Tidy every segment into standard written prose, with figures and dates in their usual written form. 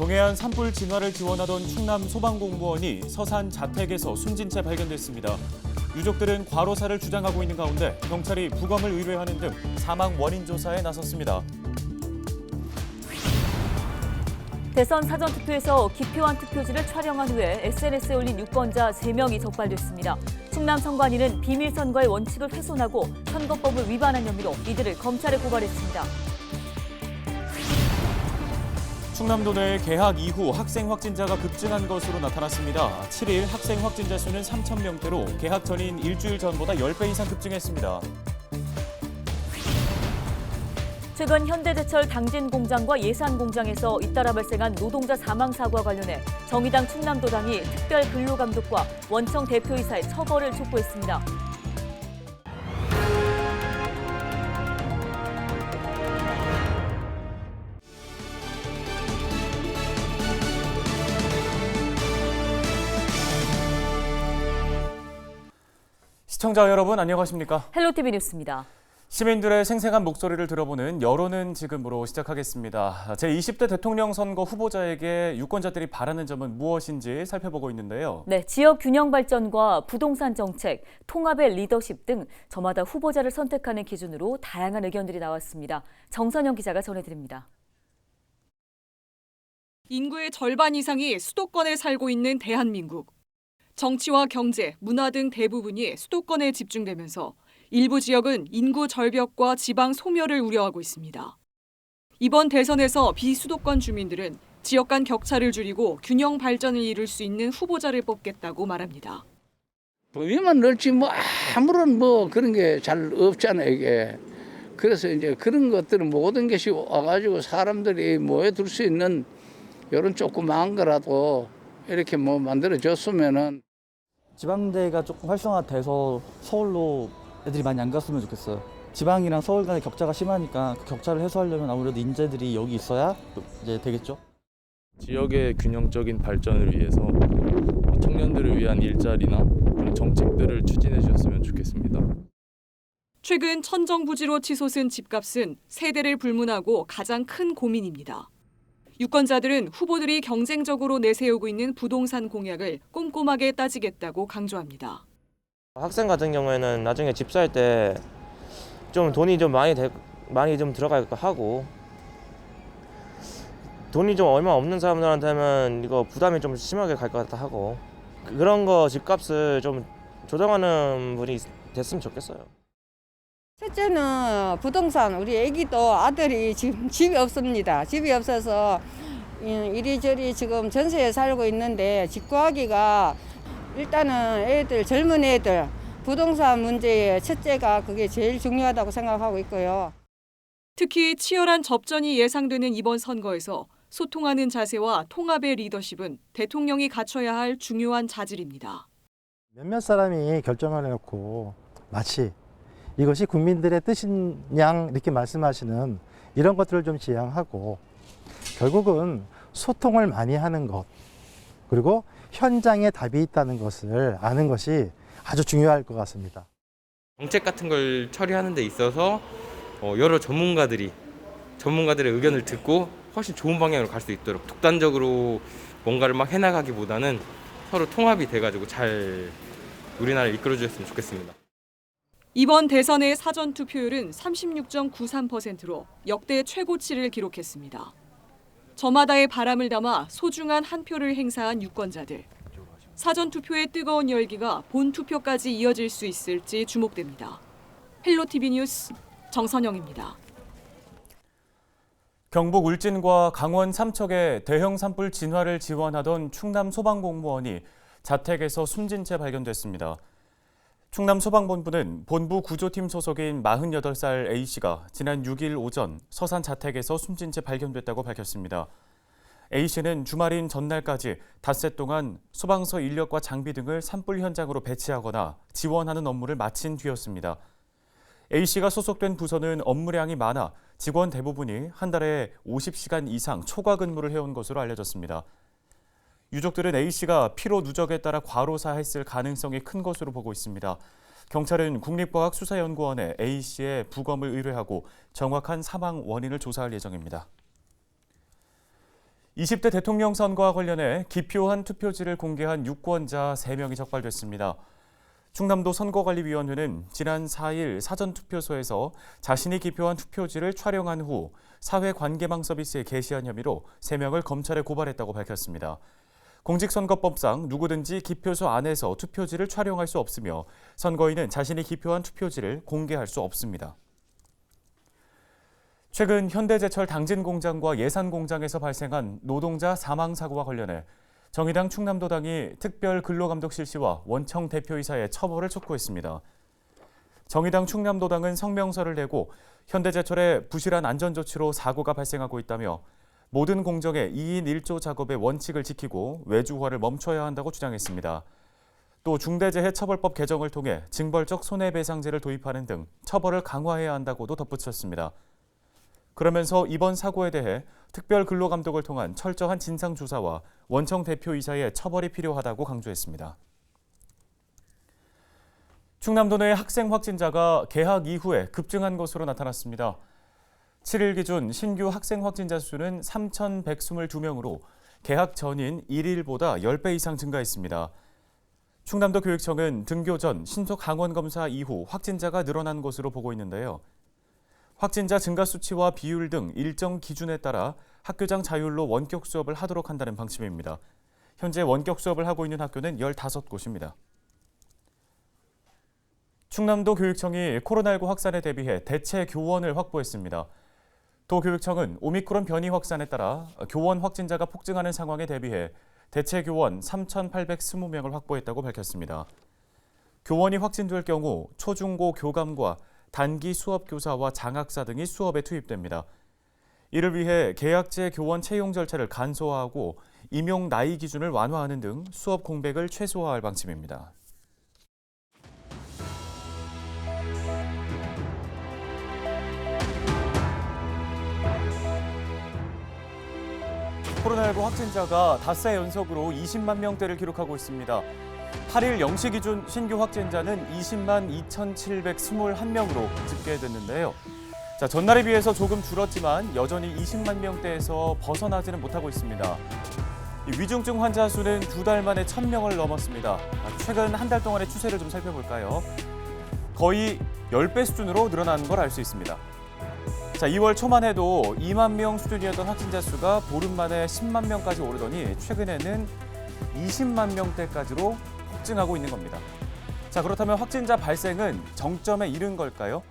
동해안 산불 진화를 지원하던 충남 소방공무원이 서산 자택에서 숨진 채 발견됐습니다. 유족들은 과로사를 주장하고 있는 가운데 경찰이 부검을 의뢰하는 등 사망 원인 조사에 나섰습니다. 대선 사전투표에서 기표한 투표지를 촬영한 후에 SNS에 올린 유권자 3명이 적발됐습니다. 충남 선관위는 비밀선거의 원칙을 훼손하고 선거법을 위반한 혐의로 이들을 검찰에 고발했습니다. 충남도 내 개학 이후 학생 확진자가 급증한 것으로 나타났습니다. 7일 학생 확진자 수는 3,000명대로 개학 전인 일주일 전보다 10배 이상 급증했습니다. 최근 현대제철 당진 공장과 예산 공장에서 잇따라 발생한 노동자 사망 사고와 관련해 정의당 충남도당이 특별 근로감독과 원청 대표이사의 처벌을 촉구했습니다. 시청자 여러분 안녕하십니까? 헬로티비 뉴스입니다. 시민들의 생생한 목소리를 들어보는 여론은 지금으로 시작하겠습니다. 제20대 대통령 선거 후보자에게 유권자들이 바라는 점은 무엇인지 살펴보고 있는데요. 네, 지역 균형 발전과 부동산 정책, 통합의 리더십 등 저마다 후보자를 선택하는 기준으로 다양한 의견들이 나왔습니다. 정선영 기자가 전해드립니다. 인구의 절반 이상이 수도권에 살고 있는 대한민국. 정치와 경제, 문화 등 대부분이 수도권에 집중되면서 일부 지역은 인구 절벽과 지방 소멸을 우려하고 있습니다. 이번 대선에서 비수도권 주민들은 지역 간 격차를 줄이고 균형 발전을 이룰 수 있는 후보자를 뽑겠다고 말합니다. 범위만 넓지 아무런 그런 게 잘 없잖아요, 이게. 그래서 이제 그런 것들은 모든 것이 와가지고 사람들이 모여들 수 있는 이런 조그마한 거라도 이렇게 만들어졌으면은. 지방대가 조금 활성화돼서 서울로 애들이 많이 안 갔으면 좋겠어요. 지방이랑 서울 간의 격차가 심하니까 그 격차를 해소하려면 아무래도 인재들이 여기 있어야 이제 되겠죠. 지역의 균형적인 발전을 위해서 청년들을 위한 일자리나 그런 정책들을 추진해 주셨으면 좋겠습니다. 최근 천정부지로 치솟은 집값은 세대를 불문하고 가장 큰 고민입니다. 유권자들은 후보들이 경쟁적으로 내세우고 있는 부동산 공약을 꼼꼼하게 따지겠다고 강조합니다. 학생 같은 경우에는 나중에 집 살 때 좀 돈이 좀 많이 좀 들어갈 거 하고, 돈이 좀 얼마 없는 사람들한테는 이거 부담이 좀 심하게 갈 것 같다 하고, 그런 거 집값을 좀 조정하는 분이 됐으면 좋겠어요. 첫째는 부동산, 우리 애기도 아들이 지금 집이 없습니다. 집이 없어서 이리저리 지금 전세에 살고 있는데 집 구하기가 일단은 젊은 애들 부동산 문제의 첫째가 그게 제일 중요하다고 생각하고 있고요. 특히 치열한 접전이 예상되는 이번 선거에서 소통하는 자세와 통합의 리더십은 대통령이 갖춰야 할 중요한 자질입니다. 몇몇 사람이 결정을 해놓고 마치 이것이 국민들의 뜻인 양 이렇게 말씀하시는 이런 것들을 좀 지양하고 결국은 소통을 많이 하는 것 그리고 현장에 답이 있다는 것을 아는 것이 아주 중요할 것 같습니다. 정책 같은 걸 처리하는 데 있어서 여러 전문가들의 의견을 듣고 훨씬 좋은 방향으로 갈 수 있도록 독단적으로 뭔가를 막 해나가기보다는 서로 통합이 돼가지고 잘 우리나라를 이끌어주셨으면 좋겠습니다. 이번 대선의 사전투표율은 36.93%로 역대 최고치를 기록했습니다. 저마다의 바람을 담아 소중한 한 표를 행사한 유권자들. 사전투표의 뜨거운 열기가 본투표까지 이어질 수 있을지 주목됩니다. 헬로티비 뉴스 정선영입니다. 경북 울진과 강원 삼척의 대형 산불 진화를 지원하던 충남 소방공무원이 자택에서 숨진 채 발견됐습니다. 충남 소방본부는 본부 구조팀 소속인 48살 A씨가 지난 6일 오전 서산 자택에서 숨진 채 발견됐다고 밝혔습니다. A씨는 주말인 전날까지 닷새 동안 소방서 인력과 장비 등을 산불 현장으로 배치하거나 지원하는 업무를 마친 뒤였습니다. A씨가 소속된 부서는 업무량이 많아 직원 대부분이 한 달에 50시간 이상 초과 근무를 해온 것으로 알려졌습니다. 유족들은 A씨가 피로 누적에 따라 과로사했을 가능성이 큰 것으로 보고 있습니다. 경찰은 국립과학수사연구원에 A씨의 부검을 의뢰하고 정확한 사망 원인을 조사할 예정입니다. 20대 대통령 선거와 관련해 기표한 투표지를 공개한 유권자 3명이 적발됐습니다. 충남도 선거관리위원회는 지난 4일 사전투표소에서 자신이 기표한 투표지를 촬영한 후 사회관계망 서비스에 게시한 혐의로 3명을 검찰에 고발했다고 밝혔습니다. 공직선거법상 누구든지 기표소 안에서 투표지를 촬영할 수 없으며 선거인은 자신이 기표한 투표지를 공개할 수 없습니다. 최근 현대제철 당진공장과 예산공장에서 발생한 노동자 사망 사고와 관련해 정의당 충남도당이 특별 근로감독 실시와 원청 대표이사의 처벌을 촉구했습니다. 정의당 충남도당은 성명서를 내고 현대제철의 부실한 안전조치로 사고가 발생하고 있다며 모든 공정의 2인 1조 작업의 원칙을 지키고 외주화를 멈춰야 한다고 주장했습니다. 또 중대재해처벌법 개정을 통해 징벌적 손해배상제를 도입하는 등 처벌을 강화해야 한다고도 덧붙였습니다. 그러면서 이번 사고에 대해 특별 근로감독을 통한 철저한 진상조사와 원청 대표이사의 처벌이 필요하다고 강조했습니다. 충남도 내 학생 확진자가 개학 이후에 급증한 것으로 나타났습니다. 7일 기준 신규 학생 확진자 수는 3,122명으로 개학 전인 1일보다 10배 이상 증가했습니다. 충남도 교육청은 등교 전 신속 항원 검사 이후 확진자가 늘어난 것으로 보고 있는데요. 확진자 증가 수치와 비율 등 일정 기준에 따라 학교장 자율로 원격 수업을 하도록 한다는 방침입니다. 현재 원격 수업을 하고 있는 학교는 15곳입니다. 충남도 교육청이 코로나19 확산에 대비해 대체 교원을 확보했습니다. 도교육청은 오미크론 변이 확산에 따라 교원 확진자가 폭증하는 상황에 대비해 대체 교원 3,820명을 확보했다고 밝혔습니다. 교원이 확진될 경우 초중고 교감과 단기 수업 교사와 장학사 등이 수업에 투입됩니다. 이를 위해 계약제 교원 채용 절차를 간소화하고 임용 나이 기준을 완화하는 등 수업 공백을 최소화할 방침입니다. 코로나19 확진자가 닷새 연속으로 20만 명대를 기록하고 있습니다. 8일 0시 기준 신규 확진자는 20만 2,721명으로 집계됐는데요. 전날에 비해서 조금 줄었지만 여전히 20만 명대에서 벗어나지는 못하고 있습니다. 위중증 환자 수는 2달 만에 1,000명을 넘었습니다. 최근 한 달 동안의 추세를 좀 살펴볼까요? 거의 10배 수준으로 늘어난 걸 알 수 있습니다. 2월 초만 해도 2만 명 수준이었던 확진자 수가 보름 만에 10만 명까지 오르더니 최근에는 20만 명대까지로 폭증하고 있는 겁니다. 그렇다면 확진자 발생은 정점에 이른 걸까요?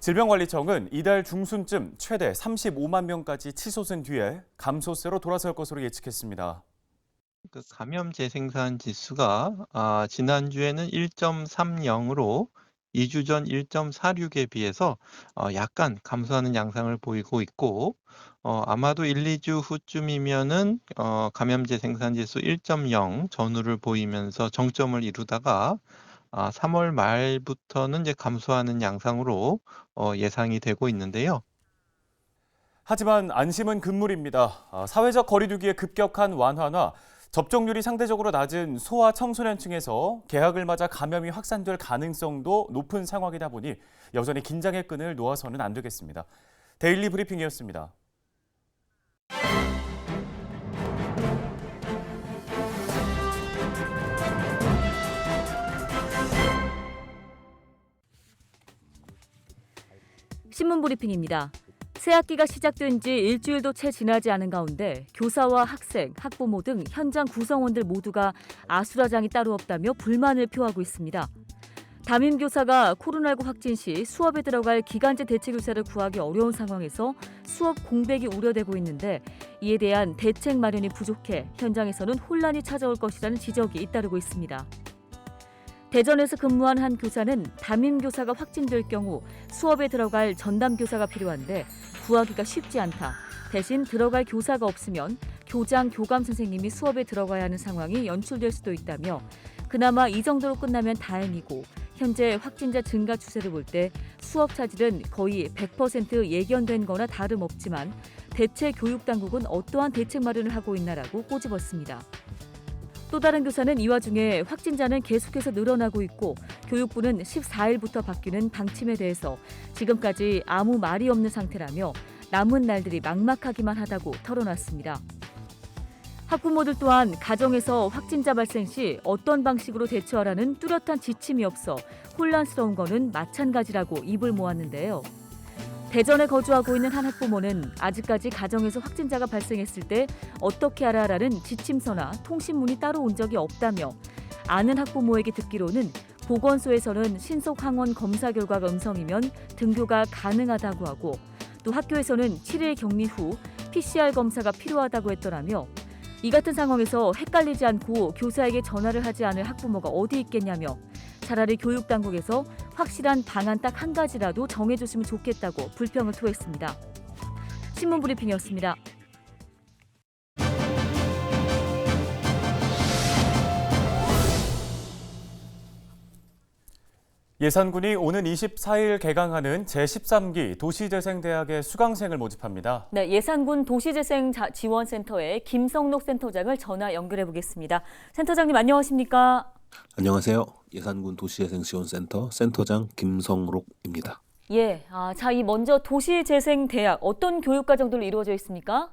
질병관리청은 이달 중순쯤 최대 35만 명까지 치솟은 뒤에 감소세로 돌아설 것으로 예측했습니다. 감염 재생산 지수가 지난주에는 1.30으로 2주 전 1.46에 비해서 약간 감소하는 양상을 보이고 있고 아마도 1, 2주 후쯤이면은 감염 재생산 지수 1.0 전후를 보이면서 정점을 이루다가 3월 말부터는 이제 감소하는 양상으로 예상이 되고 있는데요. 하지만 안심은 금물입니다. 사회적 거리 두기의 급격한 완화나 접종률이 상대적으로 낮은 소아 청소년층에서 개학을 맞아 감염이 확산될 가능성도 높은 상황이다 보니 여전히 긴장의 끈을 놓아서는 안 되겠습니다. 데일리 브리핑이었습니다. 신문 브리핑입니다. 새학기가 시작된 지 일주일도 채 지나지 않은 가운데 교사와 학생, 학부모 등 현장 구성원들 모두가 아수라장이 따로 없다며 불만을 표하고 있습니다. 담임교사가 코로나19 확진 시 수업에 들어갈 기간제 대체교사를 구하기 어려운 상황에서 수업 공백이 우려되고 있는데 이에 대한 대책 마련이 부족해 현장에서는 혼란이 찾아올 것이라는 지적이 잇따르고 있습니다. 대전에서 근무한 한 교사는 담임교사가 확진될 경우 수업에 들어갈 전담교사가 필요한데 구하기가 쉽지 않다. 대신 들어갈 교사가 없으면 교장, 교감 선생님이 수업에 들어가야 하는 상황이 연출될 수도 있다며 그나마 이 정도로 끝나면 다행이고 현재 확진자 증가 추세를 볼 때 수업 차질은 거의 100% 예견된 거나 다름없지만 대체 교육당국은 어떠한 대책 마련을 하고 있나라고 꼬집었습니다. 또 다른 교사는 이 와중에 확진자는 계속해서 늘어나고 있고 교육부는 14일부터 바뀌는 방침에 대해서 지금까지 아무 말이 없는 상태라며 남은 날들이 막막하기만 하다고 털어놨습니다. 학부모들 또한 가정에서 확진자 발생 시 어떤 방식으로 대처하라는 뚜렷한 지침이 없어 혼란스러운 거는 마찬가지라고 입을 모았는데요. 대전에 거주하고 있는 한 학부모는 아직까지 가정에서 확진자가 발생했을 때 어떻게 하라라는 지침서나 통신문이 따로 온 적이 없다며 아는 학부모에게 듣기로는 보건소에서는 신속 항원 검사 결과가 음성이면 등교가 가능하다고 하고 또 학교에서는 7일 격리 후 PCR 검사가 필요하다고 했더라며 이 같은 상황에서 헷갈리지 않고 교사에게 전화를 하지 않을 학부모가 어디 있겠냐며 차라리 교육당국에서 확실한 방안 딱 한 가지라도 정해줬으면 좋겠다고 불평을 토했습니다. 신문브리핑이었습니다. 예산군이 오는 24일 개강하는 제13기 도시재생대학의 수강생을 모집합니다. 네, 예산군 도시재생지원센터의 김성록 센터장을 전화 연결해 보겠습니다. 센터장님 안녕하십니까? 안녕하세요. 예산군 도시재생지원센터 센터장 김성록입니다. 예, 이 먼저 도시재생대학 어떤 교육과정들로 이루어져 있습니까?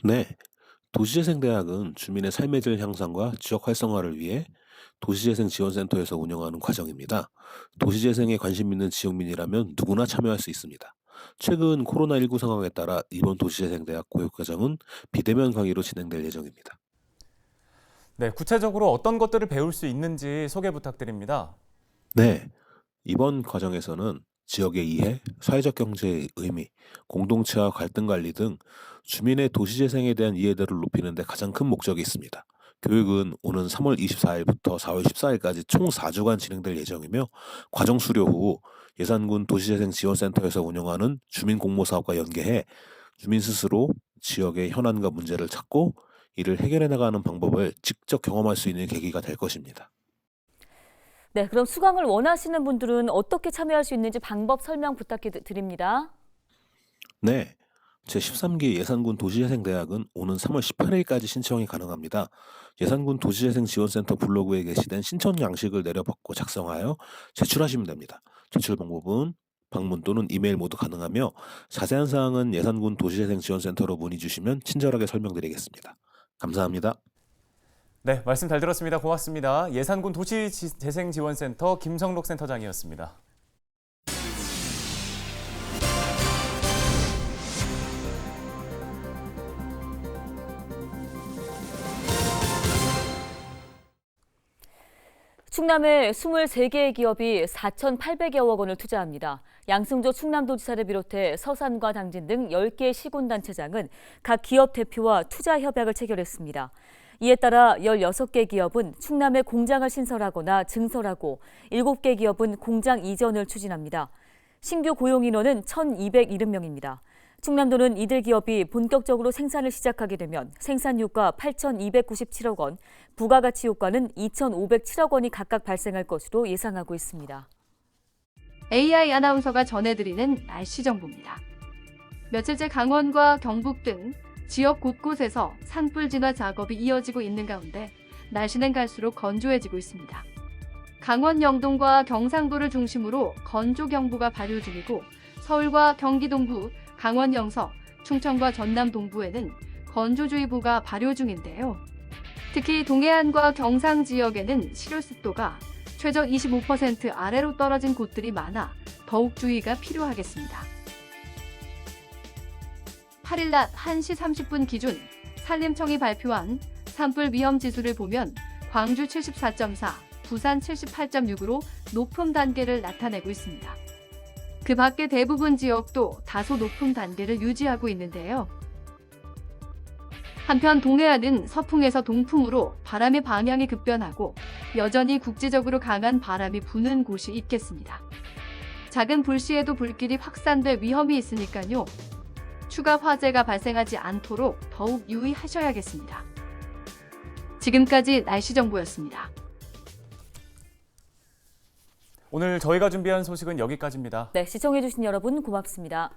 네, 도시재생대학은 주민의 삶의 질 향상과 지역 활성화를 위해 도시재생지원센터에서 운영하는 과정입니다. 도시재생에 관심 있는 지역민이라면 누구나 참여할 수 있습니다. 최근 코로나19 상황에 따라 이번 도시재생대학 교육과정은 비대면 강의로 진행될 예정입니다. 네, 구체적으로 어떤 것들을 배울 수 있는지 소개 부탁드립니다. 네, 이번 과정에서는 지역의 이해, 사회적 경제의 의미, 공동체와 갈등 관리 등 주민의 도시재생에 대한 이해도를 높이는 데 가장 큰 목적이 있습니다. 교육은 오는 3월 24일부터 4월 14일까지 총 4주간 진행될 예정이며 과정 수료 후 예산군 도시재생지원센터에서 운영하는 주민공모사업과 연계해 주민 스스로 지역의 현안과 문제를 찾고 이를 해결해 나가는 방법을 직접 경험할 수 있는 계기가 될 것입니다. 네, 그럼 수강을 원하시는 분들은 어떻게 참여할 수 있는지 방법 설명 부탁드립니다. 네, 제13기 예산군 도시재생대학은 오는 3월 18일까지 신청이 가능합니다. 예산군 도시재생지원센터 블로그에 게시된 신청 양식을 내려받고 작성하여 제출하시면 됩니다. 제출 방법은 방문 또는 이메일 모두 가능하며 자세한 사항은 예산군 도시재생지원센터로 문의 주시면 친절하게 설명드리겠습니다. 감사합니다. 네, 말씀 잘 들었습니다. 고맙습니다. 예산군 도시재생지원센터 김성록 센터장이었습니다. 충남에 23개의 기업이 4,800여억 원을 투자합니다. 양승조 충남도지사를 비롯해 서산과 당진 등 10개의 시군단체장은 각 기업 대표와 투자 협약을 체결했습니다. 이에 따라 16개 기업은 충남에 공장을 신설하거나 증설하고 7개 기업은 공장 이전을 추진합니다. 신규 고용 인원은 1,270명입니다. 충남도는 이들 기업이 본격적으로 생산을 시작하게 되면 생산효과 8,297억 원, 부가가치 효과는 2,507억 원이 각각 발생할 것으로 예상하고 있습니다. AI 아나운서가 전해드리는 날씨 정보입니다. 며칠째 강원과 경북 등 지역 곳곳에서 산불 진화 작업이 이어지고 있는 가운데 날씨는 갈수록 건조해지고 있습니다. 강원 영동과 경상도를 중심으로 건조경보가 발효 중이고 서울과 경기 동부, 강원 영서, 충청과 전남 동부에는 건조주의보가 발효 중인데요. 특히 동해안과 경상 지역에는 실효습도가 최저 25% 아래로 떨어진 곳들이 많아 더욱 주의가 필요하겠습니다. 8일 낮 1시 30분 기준 산림청이 발표한 산불 위험 지수를 보면 광주 74.4, 부산 78.6으로 높음 단계를 나타내고 있습니다. 그 밖에 대부분 지역도 다소 높은 단계를 유지하고 있는데요. 한편 동해안은 서풍에서 동풍으로 바람의 방향이 급변하고 여전히 국지적으로 강한 바람이 부는 곳이 있겠습니다. 작은 불씨에도 불길이 확산될 위험이 있으니까요. 추가 화재가 발생하지 않도록 더욱 유의하셔야겠습니다. 지금까지 날씨 정보였습니다. 오늘 저희가 준비한 소식은 여기까지입니다. 네, 시청해주신 여러분 고맙습니다.